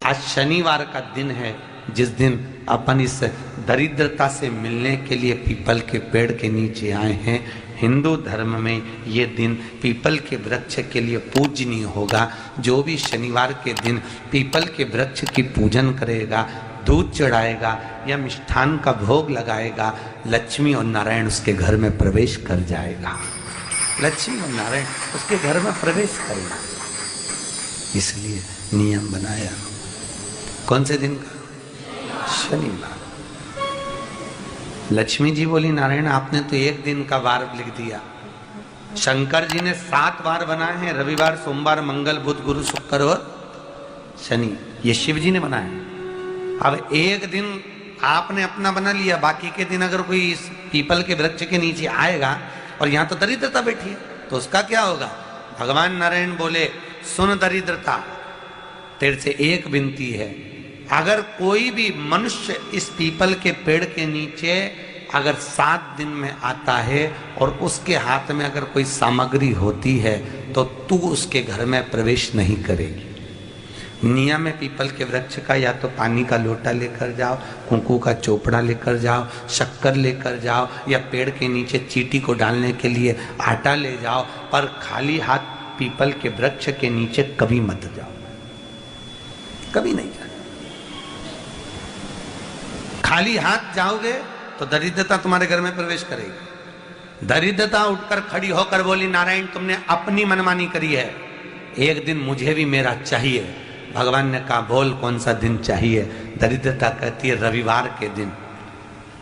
आज शनिवार का दिन है, जिस दिन अपन इस दरिद्रता से मिलने के लिए पीपल के पेड़ के नीचे आए हैं। हिंदू धर्म में ये दिन पीपल के वृक्ष के लिए पूजनीय होगा। जो भी शनिवार के दिन पीपल के वृक्ष की पूजन करेगा, दूध चढ़ाएगा या मिष्ठान का भोग लगाएगा, लक्ष्मी और नारायण उसके घर में प्रवेश कर जाएगा। लक्ष्मी और नारायण उसके घर में प्रवेश करेगा। इसलिए नियम बनाया। कौन से दिन का? शनिवार। लक्ष्मी जी बोली, नारायण आपने तो एक दिन का वार लिख दिया। शंकर जी ने 7 वार बनाए हैं, रविवार, सोमवार, मंगल, बुध, गुरु, शुक्र और शनि। ये शिव जी ने बनाया। अब एक दिन आपने अपना बना लिया, बाकी के दिन अगर कोई इस पीपल के वृक्ष के नीचे आएगा और यहाँ तो दरिद्रता बैठी है, तो उसका क्या होगा? भगवान नारायण बोले, सुन दरिद्रता, तेरे से एक विनती है, अगर कोई भी मनुष्य इस पीपल के पेड़ के नीचे अगर 7 दिन में आता है और उसके हाथ में अगर कोई सामग्री होती है तो तू उसके घर में प्रवेश नहीं करेगी। नियम है पीपल के वृक्ष का, या तो पानी का लोटा लेकर जाओ, कुंकू का चोपड़ा लेकर जाओ, शक्कर लेकर जाओ, या पेड़ के नीचे चींटी को डालने के लिए आटा ले जाओ, पर खाली हाथ पीपल के वृक्ष के नीचे कभी मत जाओ, कभी नहीं जाओ। खाली हाथ जाओगे तो दरिद्रता तुम्हारे घर में प्रवेश करेगी। दरिद्रता उठकर खड़ी होकर बोली, नारायण तुमने अपनी मनमानी करी है, एक दिन मुझे भी मेरा चाहिए। भगवान ने कहा, बोल कौन सा दिन चाहिए? दरिद्रता कहती है, रविवार के दिन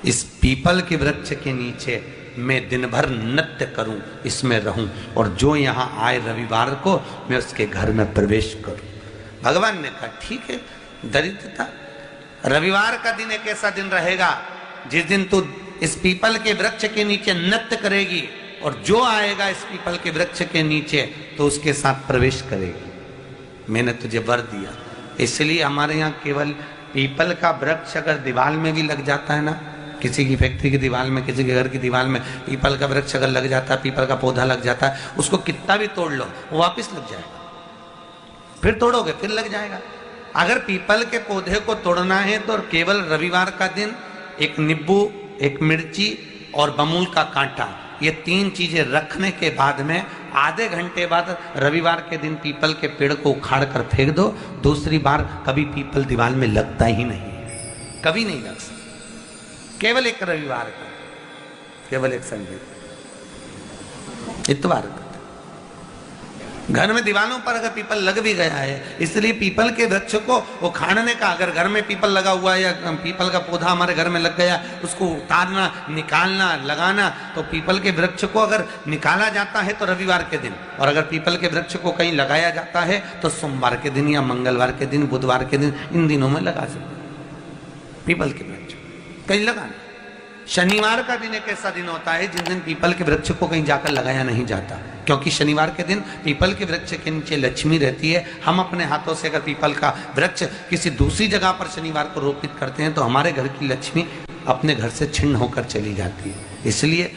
इस पीपल के वृक्ष के नीचे मैं दिन भर नृत्य करूं, इसमें रहूं, और जो यहां आए रविवार को मैं उसके घर में प्रवेश करूं। भगवान ने कहा, ठीक है। दरिद्रता, रविवार का दिन एक ऐसा दिन रहेगा जिस दिन तू इस पीपल के वृक्ष के नीचे नृत्य करेगी, और जो आएगा इस पीपल के वृक्ष के नीचे तो उसके साथ प्रवेश करेगी। मैंने तुझे वर दिया। इसलिए हमारे यहाँ केवल पीपल का वृक्ष अगर दीवार में भी लग जाता है ना, किसी की फैक्ट्री की दीवार में, किसी के घर की दीवार में पीपल का वृक्ष अगर लग जाता है, पीपल का पौधा लग जाता है, उसको कितना भी तोड़ लो वो वापिस लग जाएगा। फिर तोड़ोगे फिर लग जाएगा। अगर पीपल के पौधे को तोड़ना है तो केवल रविवार का दिन एक नींबू, एक मिर्ची और बमूल का कांटा, ये 3 चीजें रखने के बाद में आधे घंटे बाद रविवार के दिन पीपल के पेड़ को उखाड़ कर फेंक दो। दूसरी बार कभी पीपल दीवार में लगता ही नहीं, कभी नहीं लग सकता। केवल एक रविवार का, केवल एक संडे, इतवार का। घर में दीवारों पर अगर पीपल लग भी गया है, इसलिए पीपल के वृक्ष को उखाड़ने का, अगर घर में पीपल लगा हुआ है या पीपल का पौधा हमारे घर में लग गया, उसको उतारना, निकालना, लगाना, तो पीपल के वृक्ष को अगर निकाला जाता है तो रविवार के दिन, और अगर पीपल के वृक्ष को कहीं लगाया जाता है तो सोमवार के दिन या मंगलवार के दिन, बुधवार के दिन, इन दिनों में लगा सकते पीपल के वृक्ष कहीं लगाना। शनिवार का दिन एक ऐसा दिन होता है जिस दिन पीपल के वृक्ष को कहीं जाकर लगाया नहीं जाता, क्योंकि शनिवार के दिन पीपल के वृक्ष के नीचे लक्ष्मी रहती है। हम अपने हाथों से अगर पीपल का वृक्ष किसी दूसरी जगह पर शनिवार को रोपित करते हैं तो हमारे घर की लक्ष्मी अपने घर से छिन्न होकर चली जाती है। इसलिए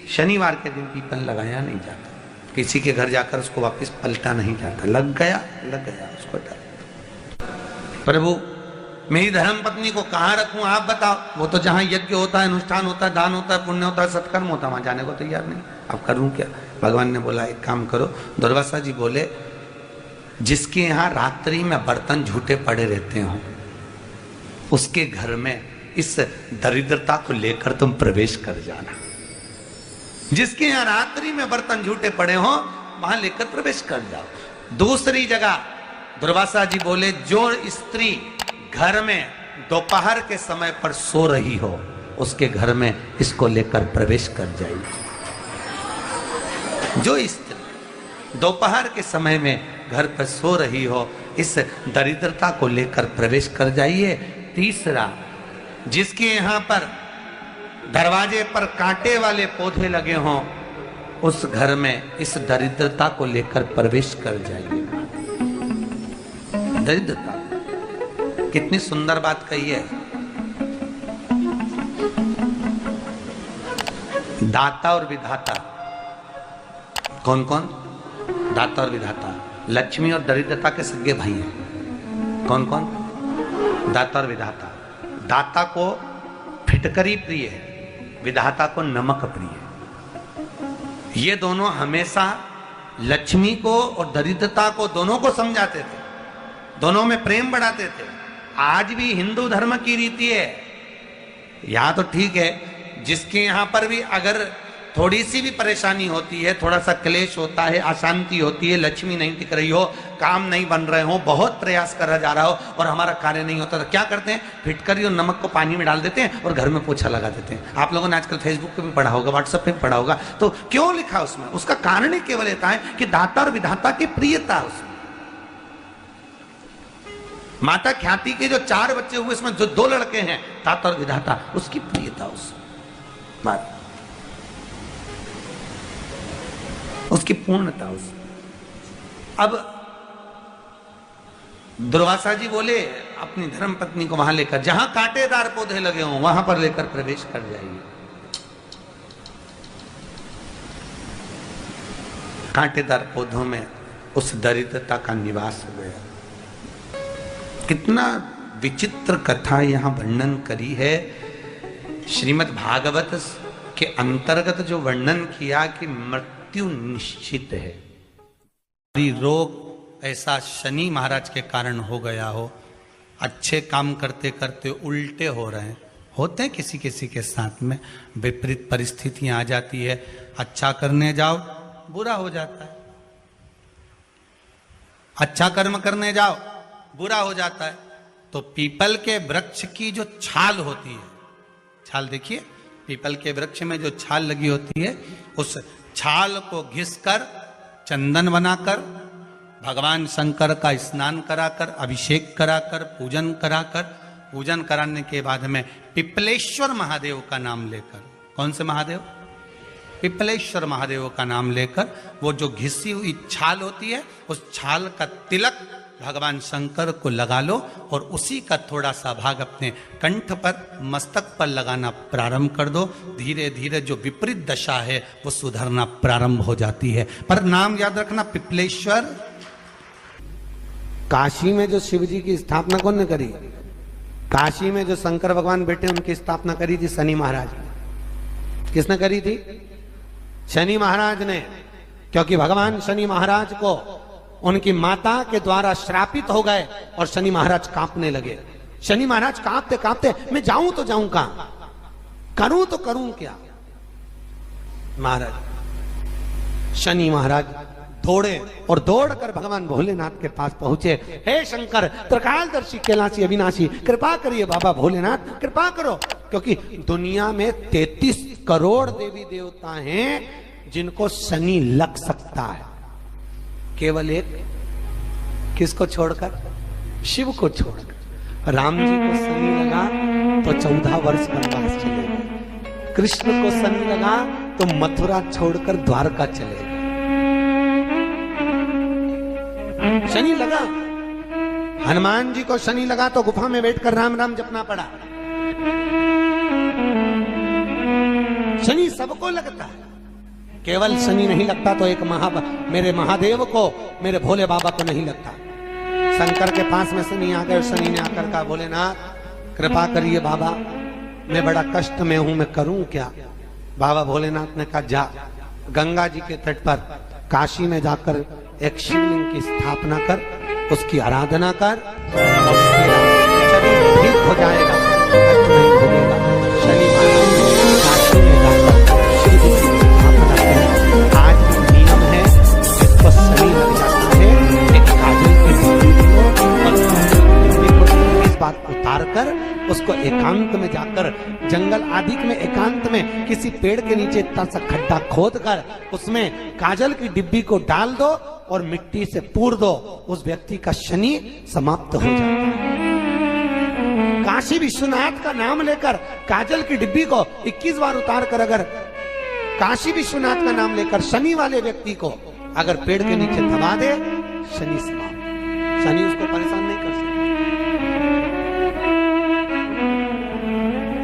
शनिवार के दिन पीपल लगाया नहीं जाता, किसी के घर जाकर उसको वापस पलटा नहीं जाता। लग गया उसको डाल। प्रभु मेरी धर्म पत्नी को कहाँ रखूं आप बताओ? वो तो जहाँ यज्ञ होता है, अनुष्ठान होता है, दान होता है, पुण्य होता है, सत्कर्म होता है, वहां जाने को तैयार नहीं। अब करूं क्या? भगवान ने बोला, एक काम करो। दुर्वासा जी बोले, जिसके यहाँ रात्रि में बर्तन झूठे पड़े रहते हो उसके घर में इस दरिद्रता को लेकर तुम प्रवेश कर जाना। जिसके यहाँ रात्रि में बर्तन झूठे पड़े हो वहां लेकर प्रवेश कर जाओ। दूसरी जगह दुर्वासा जी बोले, जो स्त्री घर में दोपहर के समय पर सो रही हो उसके घर में इसको लेकर प्रवेश कर जाइए। जो स्त्री दोपहर के समय में घर पर सो रही हो, इस दरिद्रता को लेकर प्रवेश कर जाइए। तीसरा, जिसके यहाँ पर दरवाजे पर कांटे वाले पौधे लगे हों उस घर में इस दरिद्रता को लेकर प्रवेश कर जाइए। दरिद्रता, कितनी सुंदर बात कही है। दाता और विधाता, कौन कौन? दाता और विधाता। लक्ष्मी और दरिद्रता के सगे भाई हैं। कौन कौन? दाता और विधाता। दाता को फिटकरी प्रिय है, विधाता को नमक प्रिय है। ये दोनों हमेशा लक्ष्मी को और दरिद्रता को दोनों को समझाते थे, दोनों में प्रेम बढ़ाते थे। आज भी हिंदू धर्म की रीति है, यहां तो ठीक है, जिसके यहां पर भी अगर थोड़ी सी भी परेशानी होती है, थोड़ा सा क्लेश होता है, अशांति होती है, लक्ष्मी नहीं टिक रही हो, काम नहीं बन रहे हो, बहुत प्रयास करा जा रहा हो और हमारा कार्य नहीं होता, तो क्या करते हैं? फिटकरी और नमक को पानी में डाल देते हैं और घर में पोछा लगा देते हैं। आप लोगों ने आजकल फेसबुक पे भी पढ़ा होगा, व्हाट्सएप पे भी पढ़ा होगा। तो क्यों लिखा उसमें? उसका कारण ही केवल इतना है कि दाता और विधाता की प्रियता उसमें। माता ख्याति के जो 4 बच्चे हुए, इसमें जो 2 लड़के हैं, दाता और विधाता, उसकी प्रियता उसमें, उसकी पूर्णता उसमें। अब दुर्वासा जी बोले अपनी धर्म पत्नी को वहां लेकर, जहां कांटेदार पौधे लगे हों वहां पर लेकर प्रवेश कर जाइए। कांटेदार पौधों में उस दरिद्रता का निवास हो गया। कितना विचित्र कथा यहां वर्णन करी है। श्रीमद् भागवत के अंतर्गत जो वर्णन किया कि मृत्यु निश्चित है, रोग ऐसा शनि महाराज के कारण हो गया हो, अच्छे काम करते करते उल्टे हो रहे हैं, होते हैं किसी किसी के साथ में, विपरीत परिस्थितियां आ जाती है, अच्छा करने जाओ बुरा हो जाता है, अच्छा कर्म करने जाओ बुरा हो जाता है। तो पीपल के वृक्ष की जो छाल होती है, छाल देखिए, पीपल के वृक्ष में जो छाल लगी होती है, उस छाल को घिसकर चंदन बनाकर भगवान शंकर का स्नान कराकर, अभिषेक कराकर, पूजन कराकर, पूजन कराने के बाद में पिपलेश्वर महादेव का नाम लेकर, कौन से महादेव? पिपलेश्वर महादेव का नाम लेकर वो जो घिसी हुई छाल होती है, उस छाल का तिलक भगवान शंकर को लगा लो और उसी का थोड़ा सा भाग अपने कंठ पर, मस्तक पर लगाना प्रारंभ कर दो। धीरे धीरे जो विपरीत दशा है वो सुधरना प्रारंभ हो जाती है। पर नाम याद रखना, पिपलेश्वर। काशी में जो शिव जी की स्थापना कौन ने करी? काशी में जो शंकर भगवान बैठे उनकी स्थापना करी थी शनि महाराज ने। किसने करी थी? शनि महाराज ने। क्योंकि भगवान शनि महाराज को उनकी माता के द्वारा श्रापित हो गए और शनि महाराज कांपने लगे। शनि महाराज कांपते कांपते, मैं जाऊं तो जाऊं कहां, करूं तो करूं क्या? महाराज, शनि महाराज दौड़े और दौड़कर भगवान भोलेनाथ के पास पहुंचे। हे शंकर, त्रिकालदर्शी, कैलाशी, अविनाशी, कृपा करिए बाबा भोलेनाथ, कृपा करो। क्योंकि दुनिया में 33 करोड़ देवी देवता हैं जिनको शनि लग सकता है, केवल एक, किसको छोड़कर? शिव को छोड़कर। राम जी को शनि लगा तो 14 वर्ष वनवास चले गए। कृष्ण को शनि लगा तो मथुरा छोड़कर द्वारका चले गए। शनि लगा। हनुमान जी को शनि लगा तो गुफा में बैठकर राम राम जपना पड़ा। शनि सबको लगता है, केवल शनि नहीं लगता तो एक मेरे महादेव को, मेरे भोले बाबा को नहीं लगता। शंकर के पास में शनि आ गए। शनि ने आकर कहा, भोलेनाथ कृपा करिए बाबा, मैं बड़ा कष्ट में हूं, मैं करूं क्या? बाबा भोलेनाथ ने कहा, जा गंगा जी के तट पर काशी में जाकर एक शिवलिंग की स्थापना कर, उसकी आराधना कर और तेरा शरीर ठीक हो जाएगा, कष्ट नहीं भोगेगा। शनि महाराज काशी में जाकर शिव जी की स्थापना करें। आज भी नियम है, जिसको शनि लग जाता है, एक काजल की डिब्बी लो और इस बात उतार कर उसको एकांत में जाकर, जंगल आदि में एकांत में किसी पेड़ के नीचे इतना सा खड्डा खोद कर उसमें काजल की डिब्बी को डाल दो और मिट्टी से पूर दो, उस व्यक्ति का शनि समाप्त हो जाता है। काशी विश्वनाथ का नाम लेकर काजल की डिब्बी को 21 बार उतार कर अगर काशी विश्वनाथ का नाम लेकर शनि वाले व्यक्ति को अगर पेड़ के नीचे दबा दे, शनि समाप्त। शनि उसको परेशान नहीं कर सकता।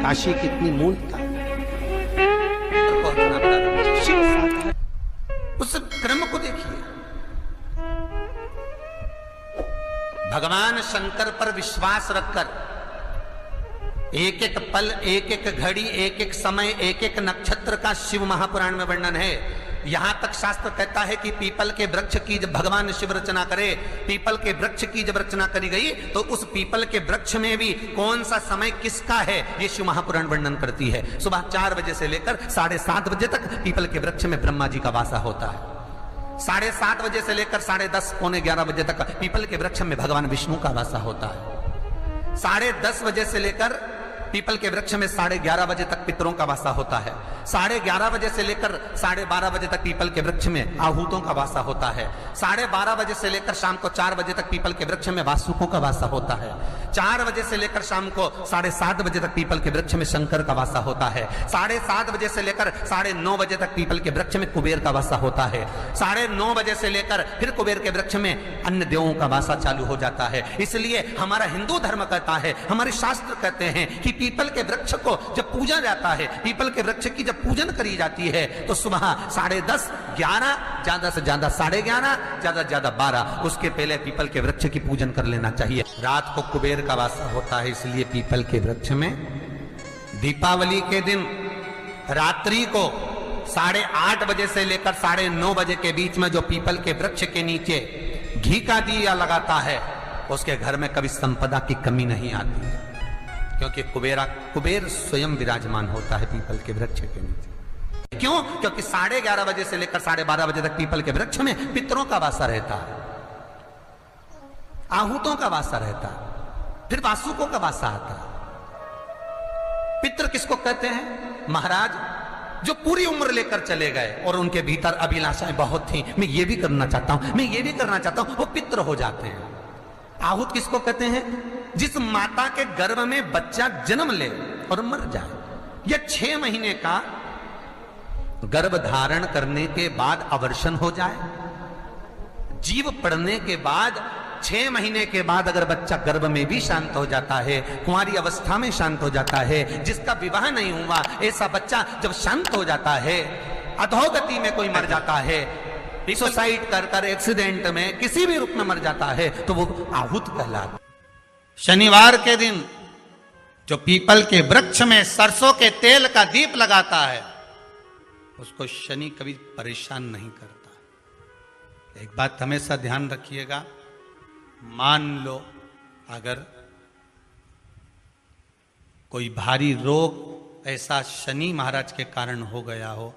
काशी कितनी मूलता, उस क्रम को देखिए। भगवान शंकर पर विश्वास रखकर एक एक पल, एक एक घड़ी, एक एक समय, एक एक नक्षत्र का शिव महापुराण में वर्णन है। यहां तक शास्त्र कहता है कि पीपल के वृक्ष की जब भगवान शिव रचना करे, पीपल के वृक्ष की जब रचना करी गई तो उस पीपल के वृक्ष में भी कौन सा समय किसका है ये शिव महापुराण वर्णन करती है। सुबह 4 बजे से लेकर 7:30 बजे तक पीपल के वृक्ष में ब्रह्मा जी का वासा होता है। 7:30 बजे से लेकर 10:30 पौने 11 बजे तक पीपल के वृक्ष में भगवान विष्णु का वासा होता है। 10:30 बजे से लेकर पीपल के वृक्ष में 11:30 बजे तक पितरों का वासा होता है। 11:30 बजे से लेकर 12:30 बजे तक पीपल के वृक्ष में आहूतों का वासा होता है। 12:30 बजे से लेकर शाम को 4 बजे तक पीपल के वृक्ष में वासुकों का वासा होता है। 4 बजे से लेकर शाम को 7:30 बजे तक पीपल के वृक्ष में शंकर का वासा होता है। 7:30 बजे से लेकर 9:30 बजे तक पीपल के वृक्ष में कुबेर का वासा होता है। 9:30 बजे से लेकर फिर कुबेर के वृक्ष में अन्य देवों का वासा चालू हो जाता है। इसलिए हमारा हिंदू धर्म कहता है, हमारे शास्त्र कहते हैं कि पीपल के वृक्ष को जब पूजा जाता है, पीपल के वृक्ष की जब पूजन करी जाती है तो सुबह 10:30, 11, ज्यादा से ज्यादा 11:30, ज्यादा से ज्यादा 12, उसके पहले पीपल के वृक्ष की पूजन कर लेना चाहिए। रात को कुबेर का वासा होता है, इसलिए पीपल के वृक्ष में दीपावली के दिन रात्रि को 8:30 बजे से लेकर 9:30 बजे के बीच में जो पीपल के वृक्ष के नीचे घी का दिया लगाता है उसके घर में कभी संपदा की कमी नहीं आती है, क्योंकि कुबेर स्वयं विराजमान होता है पीपल के वृक्ष के नीचे। क्यों? क्योंकि 11:30 बजे से लेकर 12:30 बजे तक पीपल के वृक्ष में पितरों का वासा रहता है, आहूतों का वासा रहता है, फिर वासुकों का वासा आता है। पितृ किसको कहते हैं? महाराज जो पूरी उम्र लेकर चले गए और उनके भीतर अभिलाषाएं बहुत थी, मैं ये भी करना चाहता हूं, मैं ये भी करना चाहता हूं, वो पितृ हो जाते हैं। आहूत किसको कहते हैं? जिस माता के गर्भ में बच्चा जन्म ले और मर जाए, या 6 महीने का गर्भ धारण करने के बाद अवर्षण हो जाए, जीव पड़ने के बाद 6 महीने के बाद अगर बच्चा गर्भ में भी शांत हो जाता है, कुंवारी अवस्था में शांत हो जाता है, जिसका विवाह नहीं हुआ ऐसा बच्चा जब शांत हो जाता है, अधोगति में कोई मर जाता है, सुसाइड कर एक्सीडेंट में किसी भी रूप में मर जाता है तो वो आहूत कहलाता है। शनिवार के दिन जो पीपल के वृक्ष में सरसों के तेल का दीप लगाता है उसको शनि कभी परेशान नहीं करता। एक बात हमेशा ध्यान रखिएगा, मान लो अगर कोई भारी रोग ऐसा शनि महाराज के कारण हो गया हो,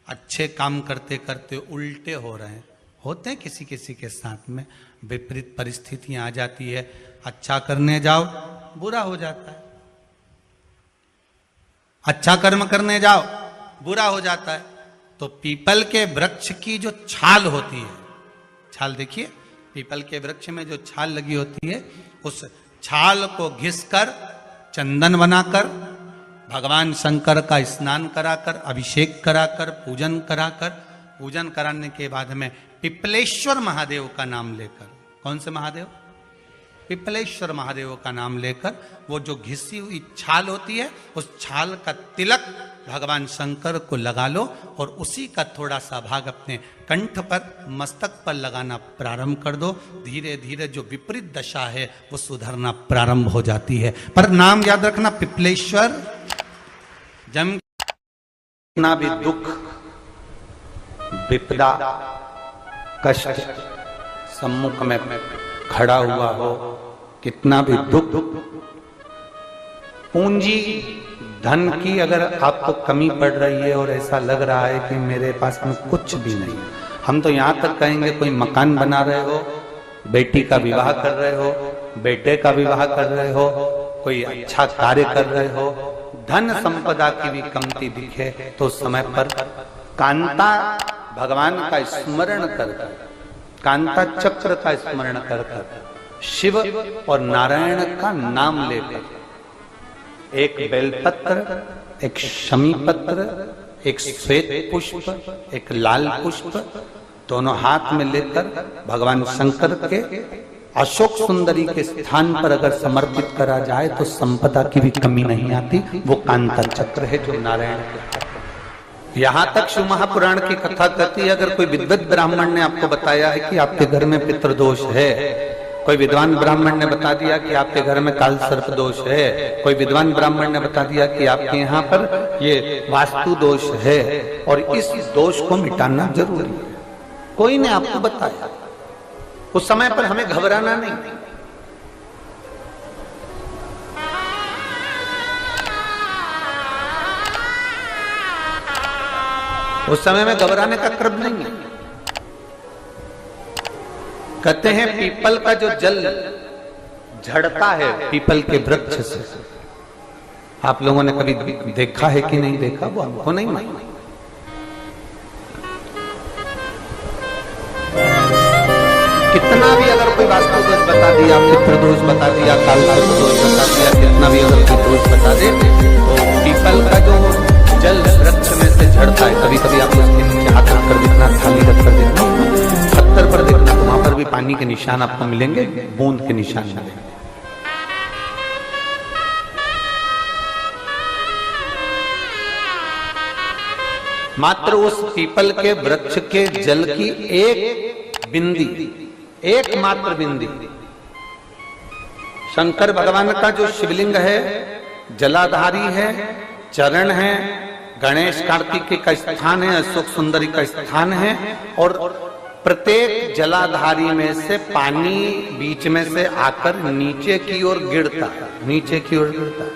अच्छे काम करते करते उल्टे हो रहे हैं, होते हैं किसी किसी के साथ में, विपरीत परिस्थितियां आ जाती है, अच्छा करने जाओ बुरा हो जाता है, अच्छा कर्म करने जाओ बुरा हो जाता है। तो पीपल के वृक्ष की जो छाल होती है, छाल देखिए, पीपल के वृक्ष में जो छाल लगी होती है, उस छाल को घिसकर चंदन बनाकर भगवान शंकर का स्नान कराकर, अभिषेक कराकर, पूजन कराने के बाद में पिपलेश्वर महादेव का नाम लेकर, कौन से महादेव? पिपलेश्वर महादेव का नाम लेकर वो जो घिसी हुई छाल होती है उस छाल का तिलक भगवान शंकर को लगा लो और उसी का थोड़ा सा भाग अपने कंठ पर, मस्तक पर लगाना प्रारंभ कर दो। धीरे धीरे जो विपरीत दशा है वो सुधरना प्रारंभ हो जाती है। पर नाम याद रखना, पिपलेश्वर। जम कितना भी दुख, विपदा, कष्ट सम्मुख में खड़ा हुआ हो, कितना भी दुख, पूंजी धन की अगर आपको कमी पड़ रही है और ऐसा लग रहा है कि मेरे पास में कुछ भी नहीं, हम तो यहां तक कहेंगे कोई मकान बना रहे हो, बेटी का विवाह कर रहे हो, बेटे का विवाह कर रहे हो, कोई अच्छा कार्य कर रहे हो, धन संपदा की भी कमती दिखे तो समय पर कांता भगवान का स्मरण कर, कांता चक्र का स्मरण कर, शिव और नारायण का नाम लेकर, एक बेलपत्र, एक शमी पत्र, एक श्वेत पुष्प, एक लाल पुष्प, दोनों हाथ में लेकर भगवान शंकर के अशोक सुंदरी के स्थान पर अगर समर्पित करा जाए तो संपदा की भी कमी नहीं आती। वो कांता चक्र है जो नारायण के। यहां तक शिव महापुराण की कथा कहती है, अगर कोई विद्वत ब्राह्मण ने आपको बताया है कि आपके घर में पितृदोष है, कोई विद्वान ब्राह्मण ने बता दिया कि आपके घर में काल सर्प दोष है, कोई विद्वान ब्राह्मण ने बता दिया कि आपके यहाँ पर ये वास्तु दोष है, और इस दोष को मिटाना जरूरी है। कोई ने आपको बताया, उस समय पर हमें घबराना नहीं। उस समय में घबराने का क्रम नहीं है। कहते हैं पीपल का जो जल झड़ता है पीपल के वृक्ष से, आप लोगों ने कभी देखा है कि नहीं देखा, वो हमको नहीं मालूम। कितना भी अगर कोई वास्तु दोष बता दिया, पितृ दोष बता दिया, काल दोष बता दिया, कितना भी अगर कोई दोष बता दे, तो पीपल का जो जल वृक्ष में से झड़ता है, कभी कभी आप उसके नीचे हाथ रखकर देखना, थाली रखकर देखना, पत्थर पर देखना, तो वहां पर भी पानी के निशान आपको मिलेंगे, बूंद के निशान मिलेंगे। मात्र उस पीपल के वृक्ष के जल की एक बिंदी, एकमात्र बिंदी, शंकर भगवान का जो शिवलिंग है, जलाधारी है, चरण है, गणेश कार्तिकेय का स्थान है, अशोक सुंदरी का स्थान है, और प्रत्येक जलाधारी में से पानी बीच में से आकर नीचे की ओर गिरता है, नीचे की ओर गिरता है।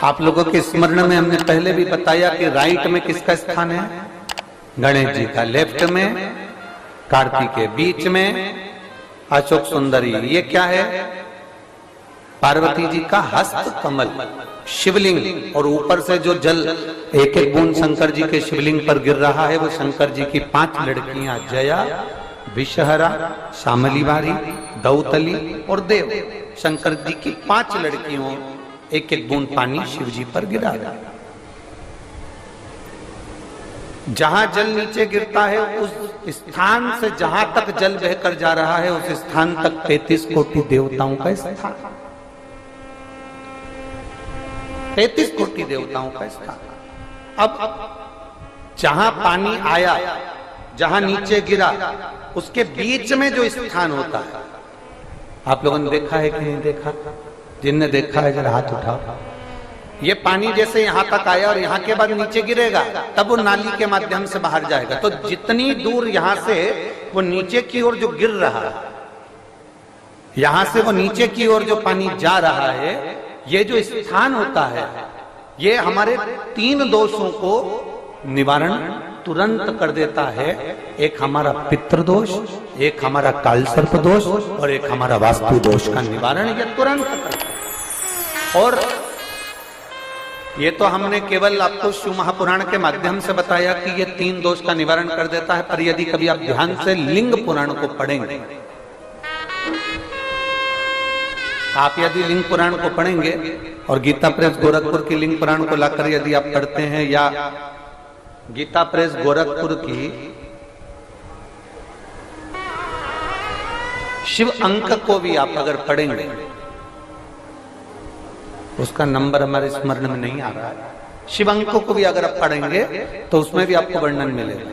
आप लोगों के स्मरण में हमने पहले भी बताया कि राइट में किसका स्थान है, गणेश जी का, लेफ्ट में कार्तिकेय, बीच में अशोक सुंदरी। ये क्या है, पार्वती जी का हस्त कमल शिवलिंग, और ऊपर से जो जल एक एक बूंद शंकर जी के शिवलिंग पर गिर रहा है, वो शंकर जी की 5 लड़कियां जया, विषहरा, शामली बारी, दौतली और देव, शंकर जी की 5 लड़कियों एक एक बूंद पानी शिव जी पर गिरा रहा है। जहां जल नीचे गिरता है उस स्थान से जहां तक जल बहकर जा रहा है, उस स्थान तक 33 कोटि देवताओं का स्थान, 33 कोटि देवताओं का स्थान। अब जहां पानी आया, जहां नीचे गिरा, उसके बीच में जो स्थान होता है, आप लोगों ने देखा है कि नहीं देखा? जिनने देखा है जरा हाथ उठाओ। ये पानी जैसे यहां तक आया और यहां के बाद नीचे गिरेगा, तब वो नाली के माध्यम से बाहर जाएगा। तो जितनी दूर यहां से वो नीचे की ओर जो गिर रहा है, यहां से वो नीचे की ओर जो पानी जा रहा है, ये जो स्थान होता है, ये हमारे 3 दोषों को निवारण तुरंत कर देता है। एक हमारा पितृ दोष, एक हमारा काल सर्प दोष, और एक हमारा वास्तु दोष का निवारण ये तुरंत करता है। और ये तो हमने केवल आपको शिव महापुराण के माध्यम से बताया कि ये 3 दोष का निवारण कर देता है, पर यदि कभी आप ध्यान से लिंग पुराण को पढ़ेंगे, आप यदि लिंग पुराण को पढ़ेंगे और गीता प्रेस गोरखपुर की लिंग पुराण को लाकर यदि आप पढ़ते हैं, या गीता प्रेस गोरखपुर की शिव अंक को भी आप अगर पढ़ेंगे, उसका नंबर हमारे स्मरण में नहीं आ रहा है, शिव अंक को भी अगर आप पढ़ेंगे तो उसमें भी आपको वर्णन मिलेगा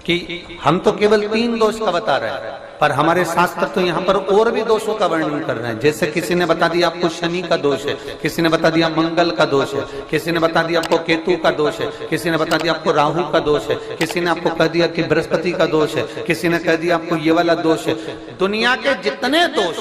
कि हम तो केवल 3 दोष का बता रहे हैं, पर हमारे शास्त्र तो यहाँ पर और भी दोषों का वर्णन कर रहे हैं। जैसे किसी ने बता दिया आपको शनि का दोष है, किसी ने बता दिया मंगल का दोष है, किसी ने बता दिया आपको केतु का दोष है, किसी ने बता दिया आपको राहु का दोष है, किसी ने आपको कह दिया कि बृहस्पति का दोष है, किसी ने कह दिया आपको ये वाला दोष है। दुनिया के जितने दोष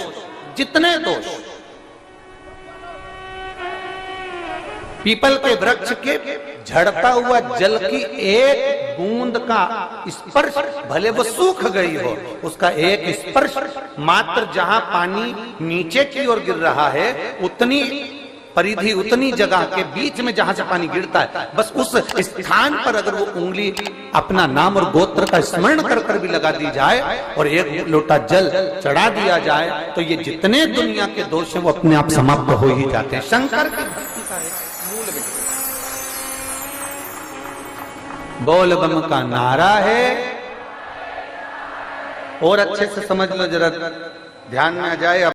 पीपल के वृक्ष के झड़ता हुआ जल की एक बूंद का स्पर्श, भले वो सूख गई हो, उसका एक स्पर्श मात्र जहां पानी नीचे की ओर गिर रहा है, उतनी परिधि, उतनी जगह के बीच में जहां से पानी गिरता है, बस उस स्थान पर अगर वो उंगली अपना नाम और गोत्र का स्मरण कर कर भी लगा दी जाए और एक लोटा जल चढ़ा दिया जाए, तो ये जितने दुनिया के दोष हैं वो अपने आप समाप्त हो ही जाते हैं। शंकर की भक्ति का है मूल में बोल बम का नारा है। और अच्छे से समझ लो, जरा ध्यान में आ जाए।